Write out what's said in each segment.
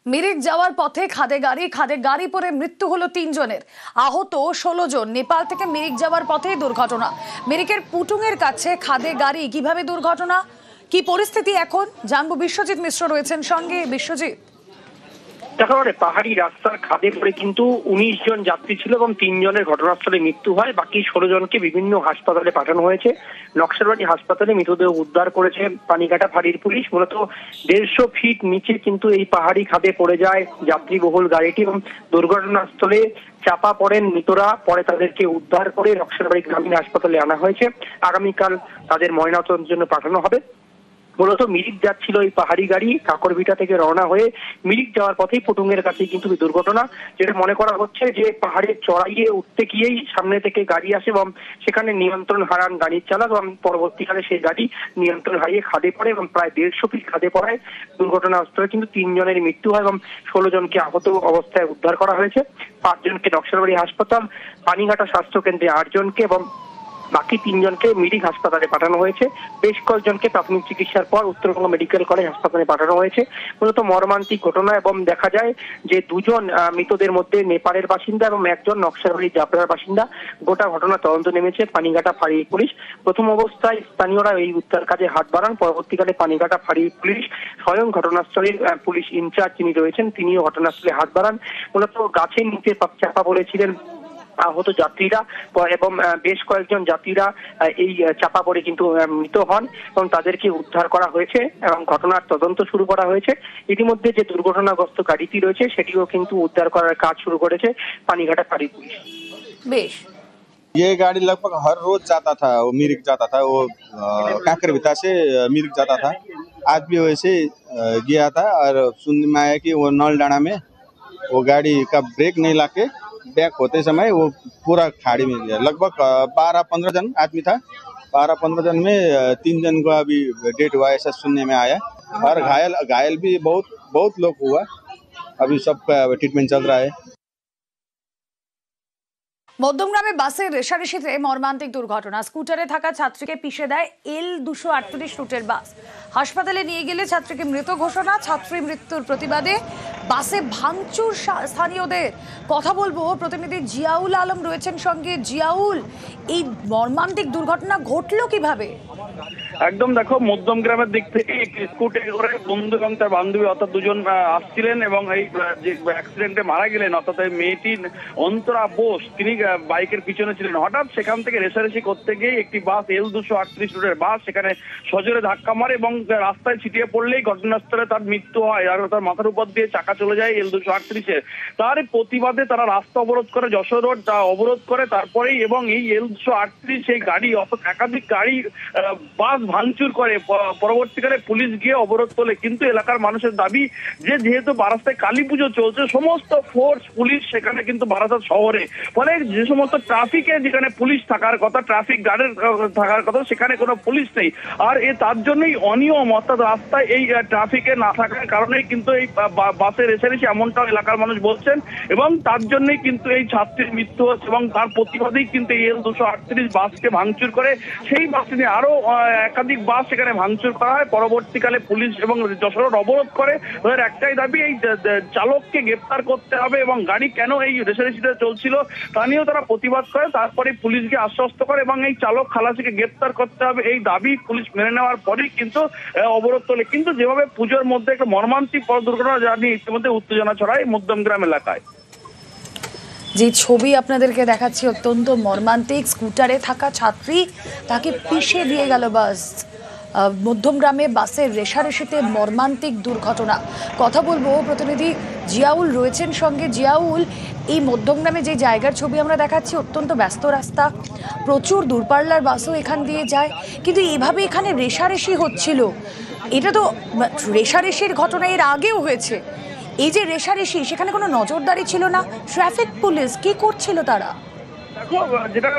মিরিক যাওয়ার পথে খাদে গাড়ি পড়ে মৃত্যু হলো ৩ জনের, আহত ১৬ জন। নেপাল থেকে মিরিক যাওয়ার পথে দুর্ঘটনা। মিরিকের পুটুঙের কাছে খাদে গাড়ি, কিভাবে দুর্ঘটনা, কি পরিস্থিতি এখন জানবো। বিশ্বজিৎ মিশ্র রয়েছেন সঙ্গে। বিশ্বজিৎ, একেবারে পাহাড়ি রাস্তার খাদে পড়ে কিন্তু ১৯ জন যাত্রী ছিল এবং ৩ জনের ঘটনাস্থলে মৃত্যু হয়। বাকি ১৬ জনকে বিভিন্ন হাসপাতালে পাঠানো হয়েছে। নকশালবাড়ি হাসপাতালে মৃতদেহ উদ্ধার করেছে পানিঘাটা ফাঁড়ির পুলিশ। মূলত ১৫০ ফিট নিচে কিন্তু এই পাহাড়ি খাদে পড়ে যায় যাত্রীবহুল গাড়িটি এবং দুর্ঘটনাস্থলে চাপা পড়েন মৃতরা। পরে তাদেরকে উদ্ধার করে নকশালবাড়ি গ্রামীণ হাসপাতালে আনা হয়েছে। আগামীকাল তাদের ময়নাতদন্তের জন্য পাঠানো হবে। মূলত মিরিক যাচ্ছিল এই পাহাড়ি গাড়ি, কাকরভিটা থেকে রওনা হয়ে মিরিক যাওয়ার পথেই পুটুঙের কাছেই কিন্তু দুর্ঘটনা। যেটা মনে করা হচ্ছে যে পাহাড়ের চড়াইয়ে উঠতে গিয়েই সামনে থেকে গাড়ি আসে এবং সেখানে নিয়ন্ত্রণ হারান গাড়ির চালক এবং পরবর্তীকালে সেই গাড়ি নিয়ন্ত্রণ হারিয়ে খাদে পড়ে এবং প্রায় ১৫০ ফিট খাদে পড়ায় দুর্ঘটনাস্থলে কিন্তু ৩ জনের মৃত্যু হয় এবং ১৬ জনকে আহত অবস্থায় উদ্ধার করা হয়েছে। ৫ জনকে নকশালবাড়ি হাসপাতাল, পানিঘাটা স্বাস্থ্যকেন্দ্রে ৮ জনকে এবং বাকি ৩ জনকে মিরিক হাসপাতালে পাঠানো হয়েছে। বেশ কয়েকজনকে প্রাথমিক চিকিৎসার পর উত্তরবঙ্গ মেডিকেল কলেজ হাসপাতালে পাঠানো হয়েছে। মূলত মর্মান্তিক ঘটনা এবং দেখা যায় যে ২ জন মৃতদের মধ্যে নেপালের বাসিন্দা এবং একজন নকশালবাড়ি জাবরার বাসিন্দা। গোটা ঘটনা তদন্ত নেমেছে পানিঘাটা ফাঁড়ি পুলিশ। প্রথম অবস্থায় স্থানীয়রা এই উদ্ধার কাজে হাত বাড়ান। পরবর্তীকালে পানিঘাটা ফাঁড়ি পুলিশ স্বয়ং ঘটনাস্থলের পুলিশ ইনচার্জ যিনি রয়েছেন তিনিও ঘটনাস্থলে হাত বাড়ান। মূলত গাছের নিচে চাপা পড়েছিলেন আহত যাত্রীরা এবং বেশ কয়েকজন যাত্রীরা এই চাপা পড়ে কিন্তু মৃত হন এবং তাদেরকে উদ্ধার করা হয়েছে এবং ঘটনার তদন্ত শুরু করা হয়েছে। ইতিমধ্যে যে দুর্ঘটনাগ্রস্ত গাড়িটি রয়েছে সেটিও কিন্তু উদ্ধার করার কাজ শুরু করেছে পানিঘাটা ফাঁড়ি পুলিশ। বেশ, ये गाड़ी लगभग हर रोज जाता था, वो मिरिक जाता था, वो काकरविता से मिरिक जाता था। आज भी वैसे गया था और सुनने में आया कि वो नलडांडा में वो गाड़ी का ब्रेक नहीं लाके बैक होते समय वो पूरा खाड़ी में गया। लगभग 12-15 जन आदमी था। 12-15 जन में 3 जन को अभी डेट हुआ ऐसा सुनने में आया और घायल भी बहुत लोग हुआ। अभी सबका ट्रीटमेंट चल रहा है। মধ্যমগ্রামে বাসের রেশারেশিতে মর্মান্তিক দুর্ঘটনা। স্কুটারে থাকা ছাত্রীকে পিষে দেয় L238 রুটের বাস। হাসপাতালে নিয়ে গেলে ছাত্রীকে মৃত ঘোষণা। ছাত্রী মৃত্যুর প্রতিবাদে বাসে ভাঙচুর স্থানীয়দের। কথা বলবো, প্রতিনিধি জিয়াউল আলম রয়েছেন সঙ্গে। জিয়াউল, এই মর্মান্তিক দুর্ঘটনা ঘটলো কিভাবে? একদম দেখো, মধ্যমগ্রামের দিক থেকে স্কুটারে করে বন্ধু এবং তার বান্ধবী অর্থাৎ ২ জন আসছিলেন এবং এই যে অ্যাক্সিডেন্টে মারা গেলেন অর্থাৎ এই মেয়েটি অন্তরা বোস, তিনি বাইকের পিছনে ছিলেন। হঠাৎ সেখান থেকে রেশারেশি করতে গিয়ে একটি বাস L238 রুটের বাস সেখানে সজোরে ধাক্কা মারে এবং রাস্তায় ছিটিয়ে পড়লেই ঘটনাস্থলে তার মৃত্যু হয় আর তার মাথার উপর দিয়ে চাকা চলে যায় L238-এর। তার প্রতিবাদে তারা রাস্তা অবরোধ করে, যশোর রোড অবরোধ করে তারপরেই এবং এই L238 সেই গাড়ি অর্থাৎ একাধিক গাড়ি বাস ভাঙচুর করে। পরবর্তীকালে পুলিশ গিয়ে অবরোধ তোলে। কিন্তু এলাকার মানুষের দাবি যে যেহেতু বারাসাতে কালী পুজো চলছে, সমস্ত ফোর্স পুলিশ সেখানে কিন্তু বারাসাত শহরে, ফলে যে সমস্ত ট্রাফিকে যেখানে পুলিশ থাকার কথা, ট্রাফিক গার্ডের থাকার কথা, সেখানে কোনো পুলিশ নেই। আর তার জন্যই অনিয়ম অর্থাৎ রাস্তায় এই ট্রাফিকে না থাকার কারণেই কিন্তু এই বাসে রেশারেশি, এমনটাও এলাকার মানুষ বলছেন এবং তার জন্যই কিন্তু এই ছাত্রীর মৃত্যু হচ্ছে এবং তার প্রতিবাদেই কিন্তু এই L238 বাসকে ভাঙচুর করে। সেই বাসে নিয়ে আরো একাধিক বাস সেখানে ভাঙচুর করা হয়। পরবর্তীকালে পুলিশ এবং যশোর রোড অবরোধ করে। ওদের একটাই দাবি, এই চালককে গ্রেপ্তার করতে হবে এবং গাড়ি কেন এই রেশারেশিতে চলছিল তা নিয়েও তারা প্রতিবাদ করে। তারপরে পুলিশকে আশ্বস্ত করে এবং এই চালক খালাসিকে গ্রেপ্তার করতে হবে এই দাবি পুলিশ মেনে নেওয়ার পরেই কিন্তু অবরোধ তোলে। কিন্তু যেভাবে পুজোর মধ্যে একটা মর্মান্তিক পথ দুর্ঘটনা, যা নিয়ে ইতিমধ্যে উত্তেজনা ছড়ায় মধ্যমগ্রাম এলাকায়। যে ছবি আপনাদেরকে দেখাচ্ছি অত্যন্ত মর্মান্তিক। স্কুটারে থাকা ছাত্রী, তাকে পিষে দিয়ে গেল বাস। মধ্যমগ্রামে বাসের রেশারেশিতে মর্মান্তিক দুর্ঘটনা। কথা বলবো, প্রতিনিধি জিয়াউল রয়েছেন সঙ্গে। জিয়াউল, এই মধ্যমগ্রামে যে জায়গার ছবি আমরা দেখাচ্ছি, অত্যন্ত ব্যস্ত রাস্তা, প্রচুর দূরপাল্লার বাসও এখান দিয়ে যায়, কিন্তু এভাবে এখানে রেশারেশি হচ্ছিল। এটা তো রেশারেশির ঘটনা এর আগেও হয়েছে। এই যে রেশারেশি, সেখানে কোনো নজরদারি ছিল না? ট্রাফিক পুলিশ কি করছিল তারা? দেখো যেটা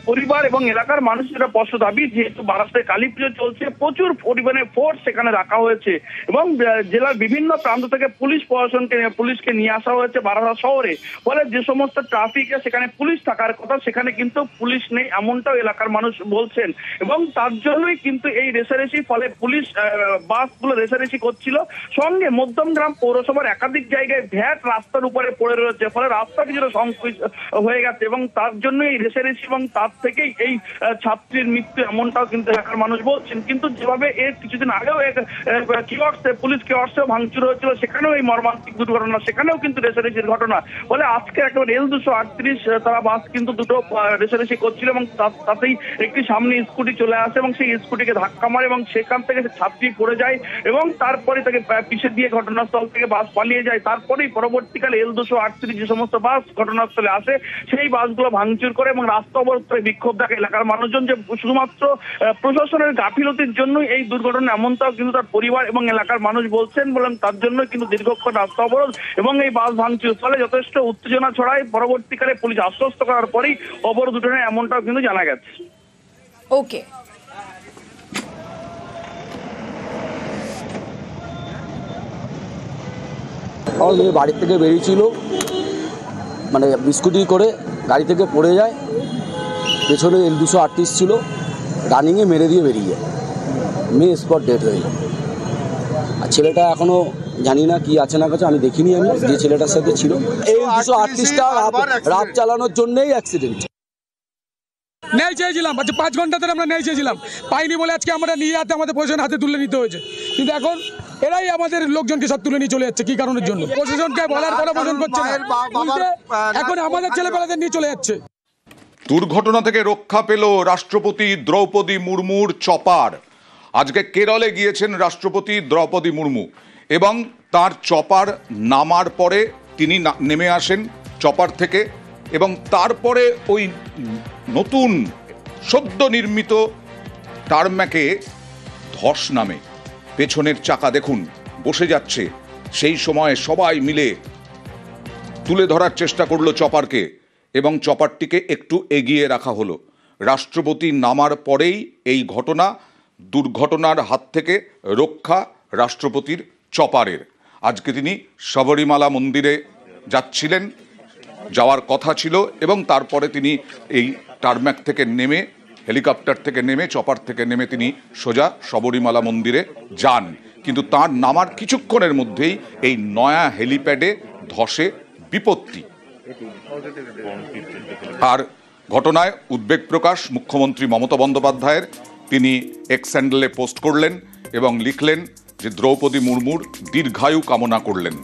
পরিবার এবং এলাকার মানুষ যেটা স্পষ্ট দাবি, যেহেতু বারাসাতে কালী পুজো চলছে, প্রচুর পরিমাণে ফোর্স সেখানে রাখা হয়েছে এবং জেলার বিভিন্ন প্রান্ত থেকে পুলিশকে নিয়ে আসা হয়েছে বারাসাত শহরে। ফলে যে সমস্ত ট্রাফিকে সেখানে পুলিশ থাকার কথা সেখানে কিন্তু পুলিশ নেই, এমনটাও এলাকার মানুষ বলছেন। এবং তার জন্যই কিন্তু এই রেষারেষি, ফলে পুলিশ বাসগুলো রেষারেষি করছিল। সঙ্গে মধ্যমগ্রাম পৌরসভার একাধিক জায়গায় ভ্যাট রাস্তার উপরে পড়ে রয়েছে, ফলে রাস্তা কিছুটা সংকুচিত হয়ে গেছে এবং তার জন্য এই রেষারেষি এবং তার থেকেই এই ছাত্রীর মৃত্যু, এমনটাও কিন্তু এলাকার মানুষ বলছেন। কিন্তু যেভাবে এর কিছুদিন আগেও পুলিশ কিয়স্কে ভাঙচুর হয়েছিল, সেখানেও এই মর্মান্তিক দুর্ঘটনা, সেখানেও কিন্তু রেষারেষির ঘটনা। ফলে আজকে একেবারে L238 তারা বাস কিন্তু দুটো রেষারেষি করছিল এবং তাতেই একটি সামনে স্কুটি চলে আসে এবং সেই স্কুটিকে ধাক্কা মারে এবং সেখান থেকে ছাত্রী পড়ে যায় এবং তারপরে তাকে পিছে দিয়ে ঘটনাস্থল থেকে বাস পালিয়ে যায়। তারপরেই পরবর্তীকালে L238 যে সমস্ত বাস ঘটনাস্থলে আসে সেই বাসগুলো ভাঙচুর করে এবং রাস্তা অবরোধ করে বিক্ষোভ দেখে এলাকার মানুষজন, যে শুধুমাত্র প্রশাসনের গাফিলতির জন্য এই দুর্ঘটনা, এমনটাও কিন্তু তার পরিবার এবং এলাকার মানুষ বলছেন। বলেন তার জন্য কিন্তু দীর্ঘক্ষণ রাস্তা অবরোধ এবং এই বাস ভাঙচুর ফলে যথেষ্ট উত্তেজনা ছড়ায়। পরবর্তীকালে পুলিশ আশ্বস্ত করার পরেই অবরোধ উঠে নেয়, এমনটাও কিন্তু জানা গেছে। ওকে, আমার মেয়ে বাড়ি থেকে বেরিয়েছিল, মানে স্কুটি করে গাড়ি থেকে পড়ে যায়, পেছনে L238 ছিল, রানিংয়ে মেরে দিয়ে বেরিয়ে যায়, মেয়ে স্পট ডেড হয়ে যায়। আর ছেলেটা এখনও জানি না কি আছে না কাছে, আমি দেখিনি, আমি যে ছেলেটার সাথে ছিল। L238টা রাত চালানোর জন্যই অ্যাক্সিডেন্ট। ন্যায় চেয়েছিলাম, 5 ঘন্টা ধরে আমরা ন্যায় চেয়েছিলাম, পাইনি বলে আজকে আমরা নিয়ে হাতে আমাদের প্রশাসন হাতে তুলে নিতে হয়েছে। কিন্তু এখন এরাই আমাদের লোকজনকে সব তুলে নিয়ে চলে যাচ্ছে। কি কারণের জন্য? প্রশাসনকে বলার পরে প্রশাসন করছে না, এখন আমাদের ছেলেপেলাদের নিয়ে চলে যাচ্ছে। দুর্ঘটনা থেকে রক্ষা পেল রাষ্ট্রপতি দ্রৌপদী মুর্মুর চপার। আজকে কেরলে গিয়েছেন রাষ্ট্রপতি দ্রৌপদী মুর্মু এবং তার চপার নামার পরে তিনি নেমে আসেন চপার থেকে এবং তারপরে ওই নতুন সদ্য নির্মিত টারম্যাকে ধস নামে। পেছনের চাকা দেখুন বসে যাচ্ছে। সেই সময় সবাই মিলে তুলে ধরার চেষ্টা করলো চপারকে এবং চপারটিকে একটু এগিয়ে রাখা হলো। রাষ্ট্রপতি নামার পরেই এই ঘটনা। দুর্ঘটনার হাত থেকে রক্ষা রাষ্ট্রপতির চপারের। আজকে তিনি শবরীমালা মন্দিরে যাচ্ছিলেন, যাওয়ার কথা ছিল এবং তারপরে তিনি এই টারম্যাক থেকে নেমে, হেলিকপ্টার থেকে নেমে, চপার থেকে নেমে তিনি সোজা শবরীমালা মন্দিরে যান। কিন্তু তার নামার কিছুক্ষণের মধ্যেই এই নয়া হেলিপ্যাডে ধসে বিপত্তি। আর ঘটনায় উদ্বেগ প্রকাশ মুখ্যমন্ত্রী মমতা বন্দ্যোপাধ্যায়ের। তিনি এক্স হ্যান্ডেলে পোস্ট করলেন এবং লিখলেন যে দ্রৌপদী মুর্মুর দীর্ঘায়ু কামনা করলেন।